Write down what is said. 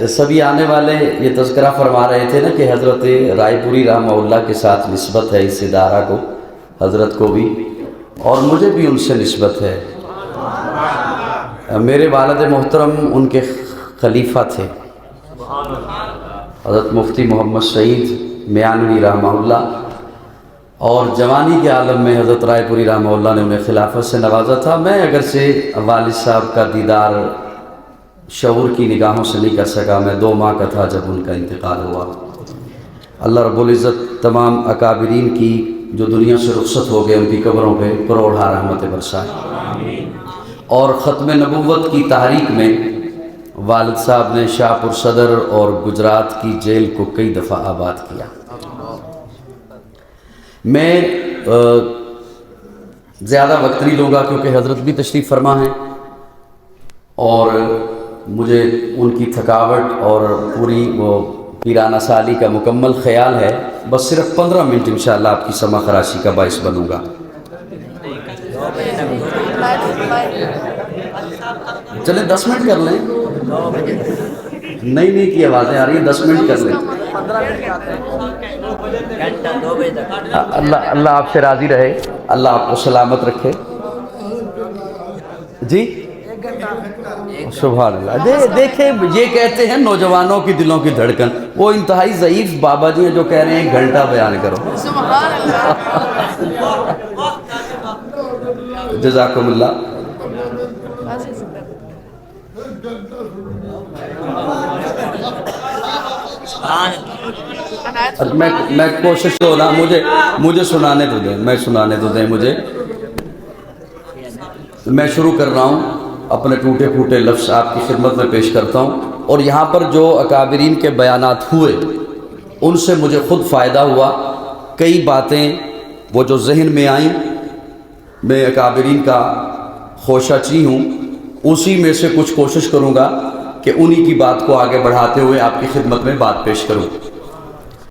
سبھی آنے والے یہ تذکرہ فرما رہے تھے نا کہ حضرت رائے پوری رحمہ اللہ کے ساتھ نسبت ہے اس ادارہ کو، حضرت کو بھی اور مجھے بھی ان سے نسبت ہے۔ میرے والد محترم ان کے خلیفہ تھے، حضرت مفتی محمد سعید میانوی رحمہ اللہ، اور جوانی کے عالم میں حضرت رائے پوری رحمہ اللہ نے انہیں خلافت سے نوازا تھا۔ میں اگرچہ والد صاحب کا دیدار شعور کی نگاہوں سے نہیں کر سکا، میں 2 ماہ کا تھا جب ان کا انتقال ہوا۔ اللہ رب العزت تمام اکابرین کی جو دنیا سے رخصت ہو گئے ان کی قبروں پہ کروڑہا رحمت برسائے، اور ختم نبوت کی تحریک میں والد صاحب نے شاہ پور صدر اور گجرات کی جیل کو کئی دفعہ آباد کیا۔ میں زیادہ وقت نہیں لوں گا کیونکہ حضرت بھی تشریف فرما ہیں اور مجھے ان کی تھکاوٹ اور پوری وہ پیرانہ سالی کا مکمل خیال ہے۔ بس صرف 15 منٹ انشاءاللہ آپ کی سمع خراشی کا باعث بنوں گا۔ چلیں 10 منٹ کر لیں، نئی کی آوازیں آ رہی ہیں، 10 منٹ کر لیں۔ اللہ آپ سے راضی رہے، اللہ آپ کو سلامت رکھے۔ جی سبحان اللہ۔ دیکھیں یہ کہتے ہیں نوجوانوں کی دلوں کی دھڑکن، وہ انتہائی ضعیف بابا جی ہیں جو کہہ رہے ہیں 1 گھنٹہ بیان کرو۔ جزاکم اللہ۔ میں کوشش تو نا مجھے سنانے تو دیں، مجھے میں شروع کر رہا ہوں، اپنے ٹوٹے پھوٹے لفظ آپ کی خدمت میں پیش کرتا ہوں، اور یہاں پر جو اکابرین کے بیانات ہوئے ان سے مجھے خود فائدہ ہوا۔ کئی باتیں وہ جو ذہن میں آئیں، میں اکابرین کا خوشہ چی ہوں، اسی میں سے کچھ کوشش کروں گا کہ انہی کی بات کو آگے بڑھاتے ہوئے آپ کی خدمت میں بات پیش کروں۔